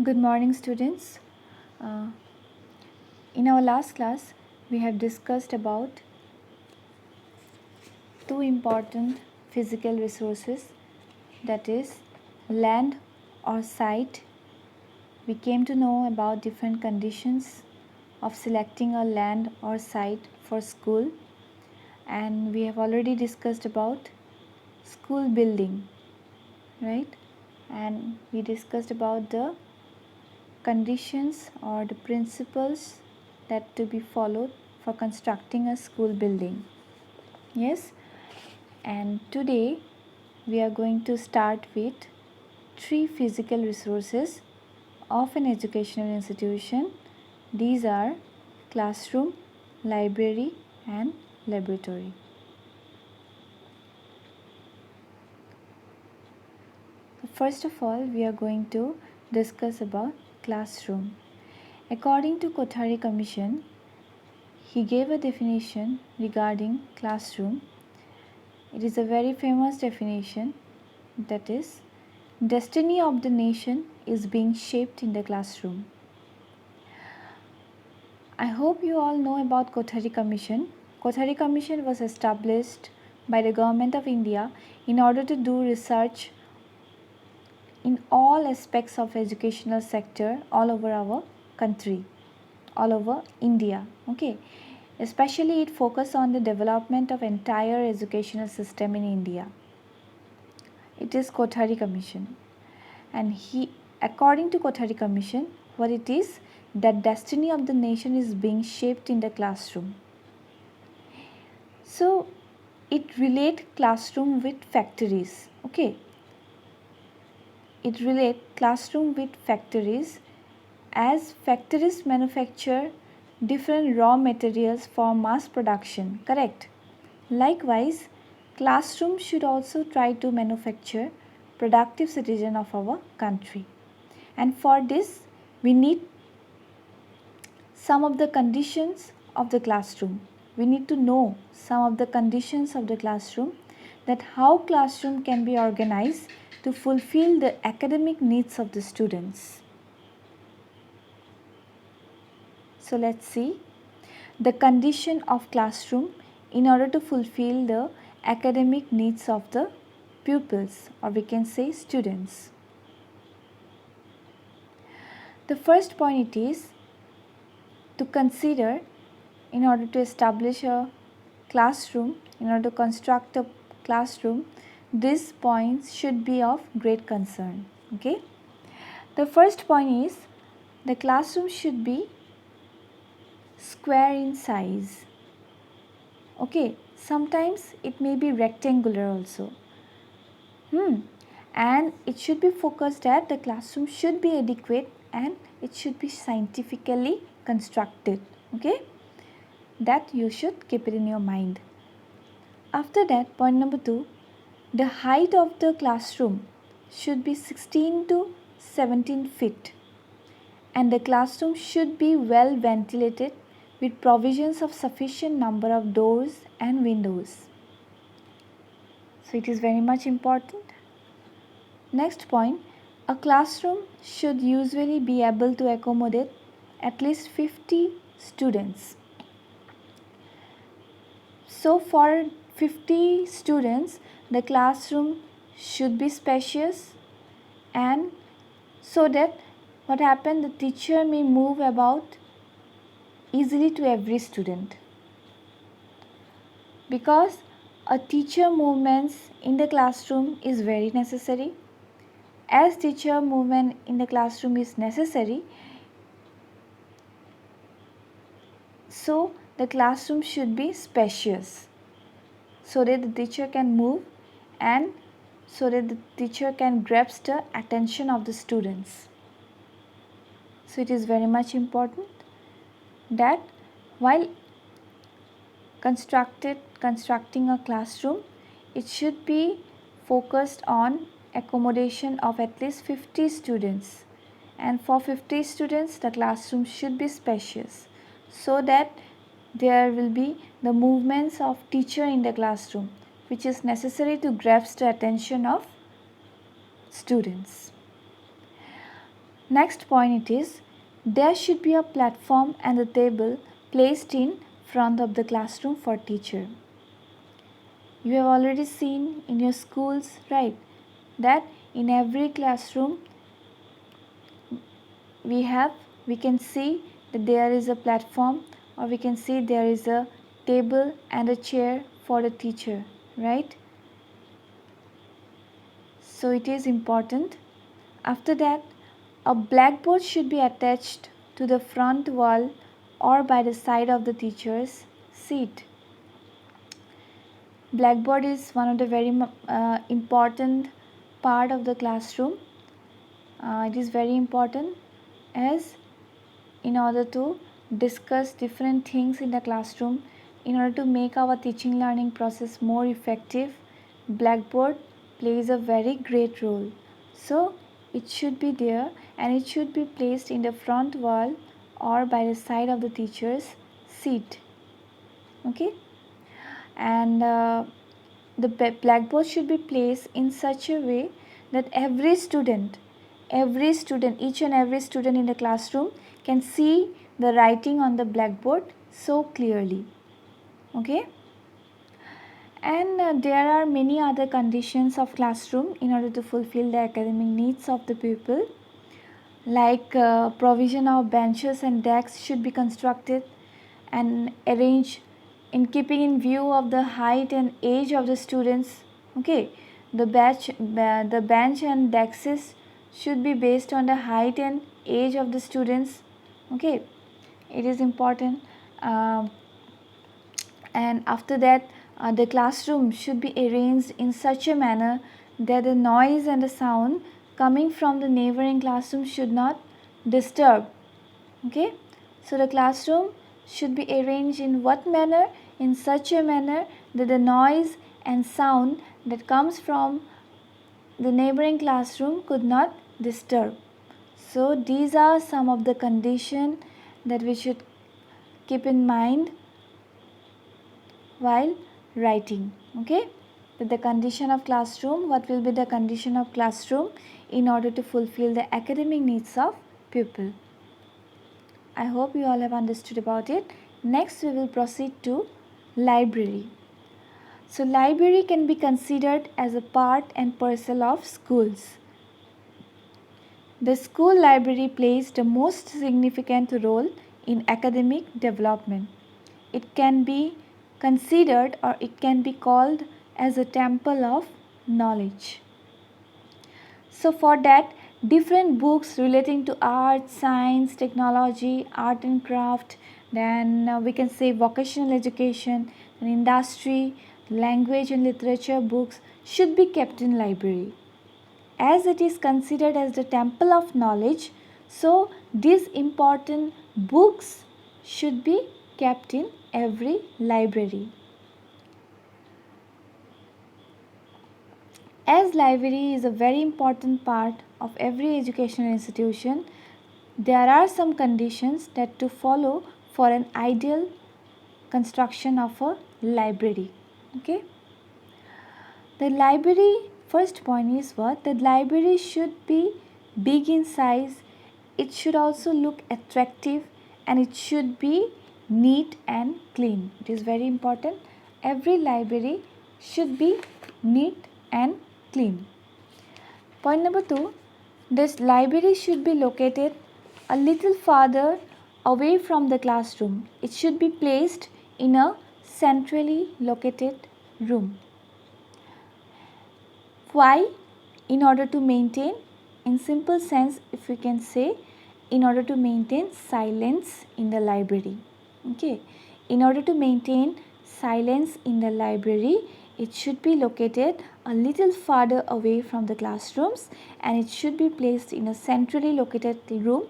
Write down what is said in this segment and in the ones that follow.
Good morning, students. Uh, in our last class, we have discussed about two important physical resources, that is, land or site. We came to know about different conditions of selecting a land or site for school, and we have already discussed about school building, right? And we discussed about the conditions or the principles that to be followed for constructing a school building. Yes, and today we are going to start with three physical resources of an educational institution. These are classroom, library, and laboratory. First of all, we are going to discuss about classroom. According to Kothari Commission, he gave a definition regarding classroom. It is a very famous definition, that is, destiny of the nation is being shaped in the classroom. I hope you all know about Kothari Commission. Kothari Commission was established by the Government of India in order to do research in all aspects of educational sector all over our country, all over India. Okay, especially it focused on the development of entire educational system in India. It is Kothari Commission, and according to Kothari Commission, what it is, that destiny of the nation is being shaped in the classroom. So it relate classroom with factories. Okay, it relate classroom with factories, as factories manufacture different raw materials for mass production, correct? Likewise, classroom should also try to manufacture productive citizen of our country, and for this we need some of the conditions of the classroom. We need to know some of the conditions of the classroom, that how classroom can be organized to fulfill the academic needs of the students. So let's see the condition of classroom in order to fulfill the academic needs of the pupils, or we can say students. The first point it is to consider, in order to establish a classroom, in order to construct a classroom, these points should be of great concern. Okay, the first point is the classroom should be square in size. Okay, sometimes it may be rectangular also. And it should be focused at the classroom should be adequate, and it should be scientifically constructed. Okay, that you should keep it in your mind. After that, point number 2, the height of the classroom should be 16 to 17 feet, and the classroom should be well ventilated with provisions of sufficient number of doors and windows. So it is very much important. Next point, a classroom should usually be able to accommodate at least 50 students. So for 50 students, the classroom should be spacious, and so that what happens, the teacher may move about easily to every student, because a teacher movements in the classroom is very necessary. As teacher movement in the classroom is necessary, so the classroom should be spacious, so that the teacher can move, and so that the teacher can grasp the attention of the students. So it is very much important that while constructing a classroom, it should be focused on accommodation of at least 50 students, and for 50 students the classroom should be spacious, so that there will be the movements of teacher in the classroom, which is necessary to grasp the attention of students. Next point it is, there should be a platform and a table placed in front of the classroom for teacher. You have already seen in your schools, right, that in every classroom we can see that there is a platform, or we can see there is a table and a chair for the teacher, right? So it is important. After that, a blackboard should be attached to the front wall or by the side of the teacher's seat. Blackboard is one of the very important part of the classroom. It is very important, as in order to discuss different things in the classroom, in order to make our teaching learning process more effective, blackboard plays a very great role. So it should be there, and it should be placed in the front wall or by the side of the teacher's seat. Okay, and the blackboard should be placed in such a way that each and every student in the classroom can see the writing on the blackboard so clearly. Okay, and there are many other conditions of classroom in order to fulfill the academic needs of the pupil, like provision of benches and desks should be constructed and arranged in keeping in view of the height and age of the students. Okay, the bench and desks should be based on the height and age of the students. Okay, it is important. And after that, the classroom should be arranged in such a manner that the noise and the sound coming from the neighboring classroom should not disturb. Okay, so the classroom should be arranged in what manner? In such a manner that the noise and sound that comes from the neighboring classroom could not disturb. So these are some of the conditions that we should keep in mind while writing. Okay, that the condition of classroom, what will be the condition of classroom in order to fulfill the academic needs of pupil. I hope you all have understood about it. Next we will proceed to library. So library can be considered as a part and parcel of schools. The school library plays the most significant role in academic development. It can be considered, or it can be called as a temple of knowledge. So for that, different books relating to art, science, technology, art and craft, then we can say vocational education and industry, language and literature books should be kept in library. As it is considered as the temple of knowledge, so these important books should be kept in every library. As library is a very important part of every educational institution, there are some conditions that to follow for an ideal construction of a library. Okay, the library, first point is what? The library should be big in size, it should also look attractive, and it should be neat and clean. It is very important. Every library should be neat and clean. Point number 2, this library should be located a little farther away from the classroom. It should be placed in a centrally located room. Why? In order to maintain, in simple sense, if we can say, in order to maintain silence in the library. Okay, in order to maintain silence in the library, it should be located a little farther away from the classrooms, and it should be placed in a centrally located room,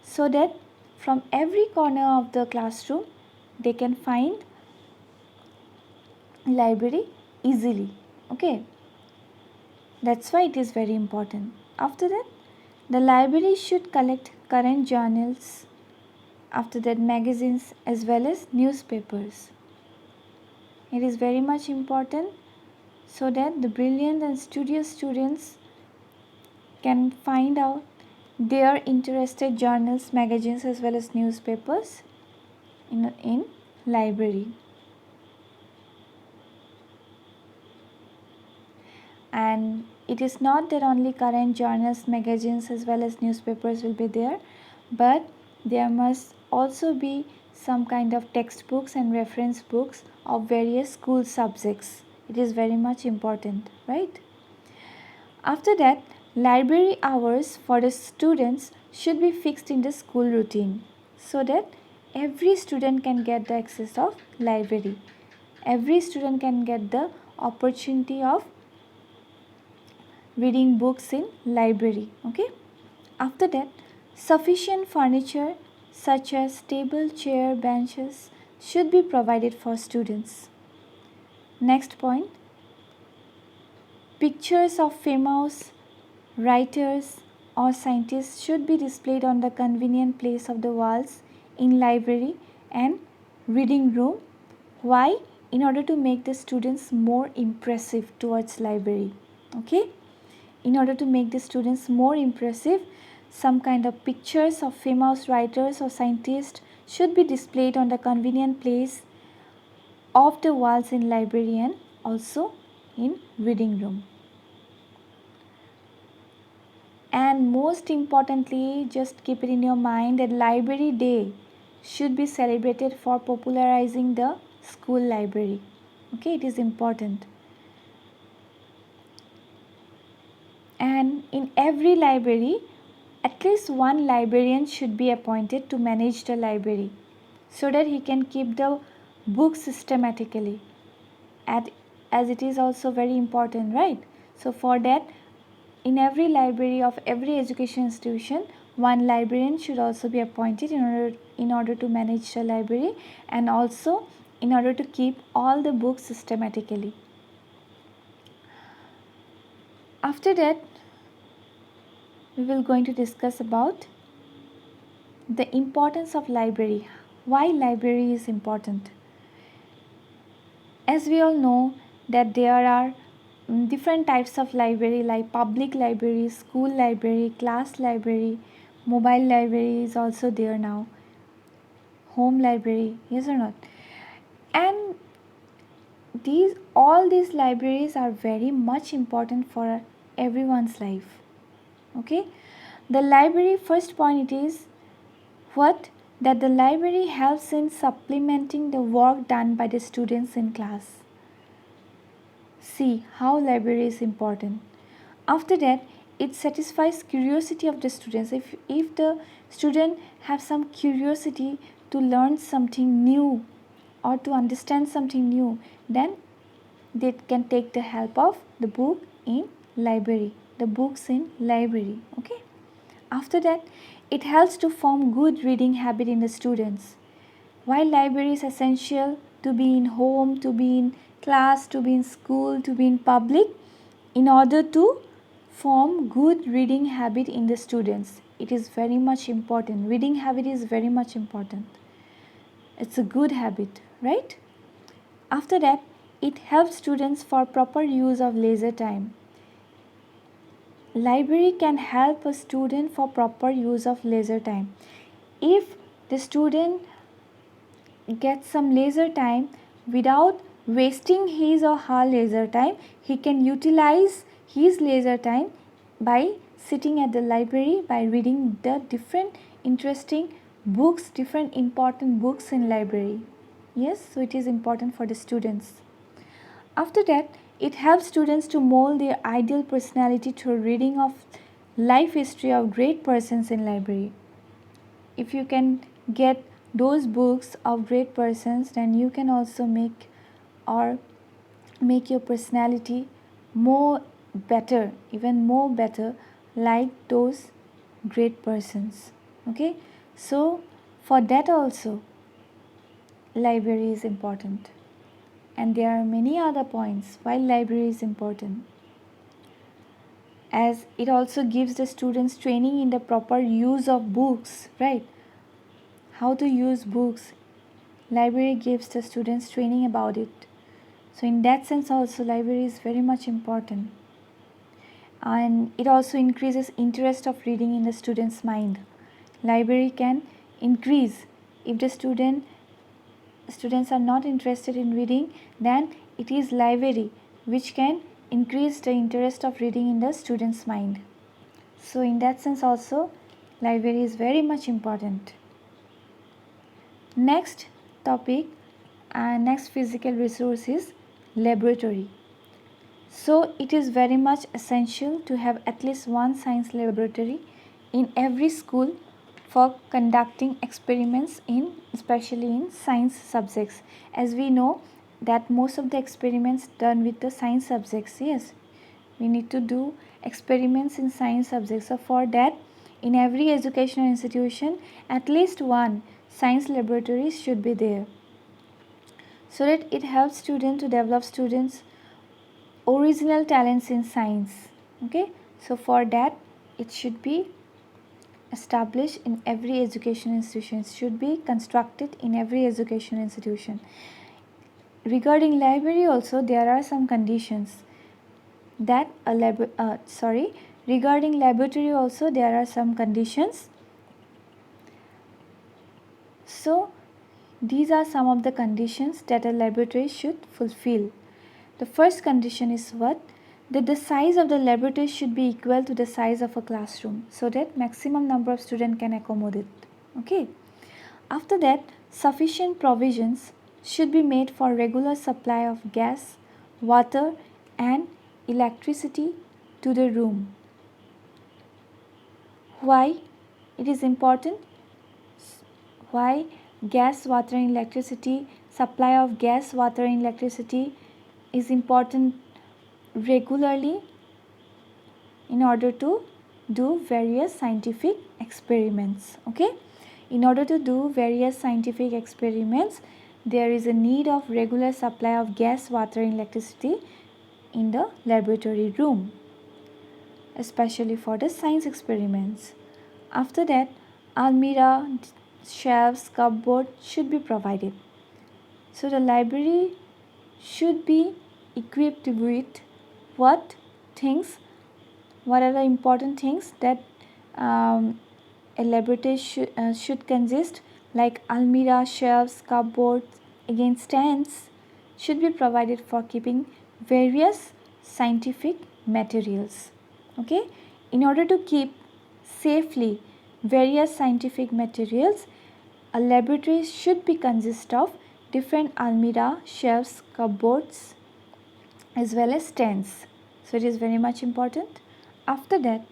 so that from every corner of the classroom they can find library easily. Okay, that's why it is very important. After that, the library should collect current journals, after that magazines as well as newspapers. It is very much important so that the brilliant and studious students can find out their interested journals, magazines as well as newspapers in library. And it is not that only current journals, magazines as well as newspapers will be there, but there must also be some kind of textbooks and reference books of various school subjects. It is very much important, right? After that, library hours for the students should be fixed in the school routine so that every student can get the access of library. Every student can get the opportunity of reading books in library. Okay. After that, sufficient furniture such as table, chair, benches should be provided for students. Next point, pictures of famous writers or scientists should be displayed on the convenient place of the walls in library and reading room. Why? In order to make the students more impressive towards library. Okay? In order to make the students more impressive, some kind of pictures of famous writers or scientists should be displayed on the convenient place of the walls in library and also in reading room. And most importantly, just keep it in your mind that library day should be celebrated for popularizing the school library. Okay, it is important. And in every library, at least one librarian should be appointed to manage the library so that he can keep the books systematically. As it is also very important, right? So for that, in every library of every education institution, one librarian should also be appointed in order to manage the library and also in order to keep all the books systematically. After that, we will going to discuss about the importance of library. Why library is important? As we all know that there are different types of library like public library, school library, class library, mobile library is also there now, home library, yes or not? And these libraries are very much important for everyone's life. Okay, the library, first point, it is what? That the library helps in supplementing the work done by the students in class. See how library is important. After that, it satisfies curiosity of the students. If the student have some curiosity to learn something new or to understand something new, then they can take the help of the book in library, the books in library. Okay. After that, it helps to form good reading habit in the students. While library is essential to be in home, to be in class, to be in school, to be in public, in order to form good reading habit in the students, it is very much important. Reading habit is very much important. It's a good habit, right? After that, it helps students for proper use of leisure time. Library can help a student for proper use of leisure time. If the student gets some leisure time without wasting his or her leisure time, he can utilize his leisure time by sitting at the library, by reading the different interesting books, different important books in library. Yes, so it is important for the students. After that, it helps students to mold their ideal personality through reading of life history of great persons in library. If you can get those books of great persons, then you can also make your personality more better, even more better, like those great persons. Okay, so for that also library is important. And there are many other points why library is important, as it also gives the students training in the proper use of books, right? How to use books. Library gives the students training about it. So in that sense also library is very much important. and it also increases interest of reading in the student's mind. Library can increase if the students are not interested in reading, then it is library which can increase the interest of reading in the student's mind. So in that sense also library is very much important. Next topic and next physical resource is laboratory. So it is very much essential to have at least one science laboratory in every school for conducting experiments in, especially in science subjects, as we know that most of the experiments done with the science subjects. Yes, we need to do experiments in science subjects. So for that, in every educational institution at least one science laboratory should be there, so that it helps students to develop students original talents in science. Okay, so for that it should be established in every education institution, it should be constructed in every education institution. Regarding library also there are some conditions that regarding laboratory also there are some conditions. So these are some of the conditions that a laboratory should fulfill. The first condition is what? That the size of the laboratory should be equal to the size of a classroom, so that maximum number of students can accommodate. Okay. After that, sufficient provisions should be made for regular supply of gas, water and electricity to the room. Why it is important? Why gas, water and electricity, supply of gas, water and electricity is important regularly? In order to do various scientific experiments. Okay, in order to do various scientific experiments there is a need of regular supply of gas, water and electricity in the laboratory room, especially for the science experiments. After that, almirah, shelves, cupboard should be provided. So the library should be equipped with what things? What are the important things that a laboratory should consist? Like almirah, shelves, cupboards, again stands should be provided for keeping various scientific materials. Okay, in order to keep safely various scientific materials, a laboratory should be consist of different almirah, shelves, cupboards as well as stands. So it is very much important. After that,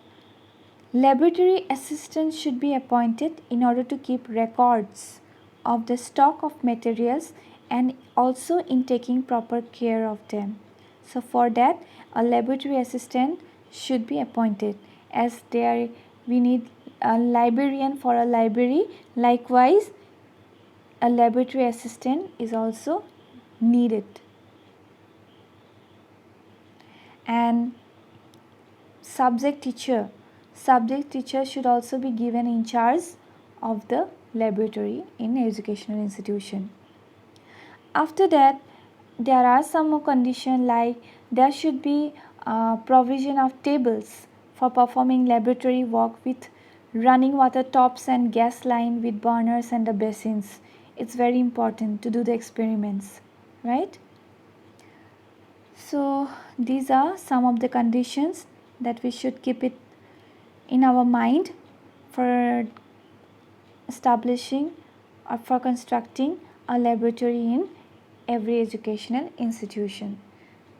laboratory assistants should be appointed in order to keep records of the stock of materials and also in taking proper care of them. So for that, a laboratory assistant should be appointed, as there we need a librarian for a library. Likewise, a laboratory assistant is also needed. And subject teacher should also be given in charge of the laboratory in educational institution. After that, there are some more conditions, like there should be provision of tables for performing laboratory work with running water tops and gas line with burners and the basins. It's very important to do the experiments, right? So these are some of the conditions that we should keep it in our mind for establishing or for constructing a laboratory in every educational institution.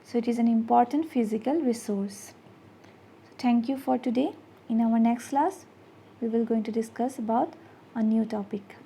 So it is an important physical resource. So thank you for today. In our next class, we will going to discuss about a new topic.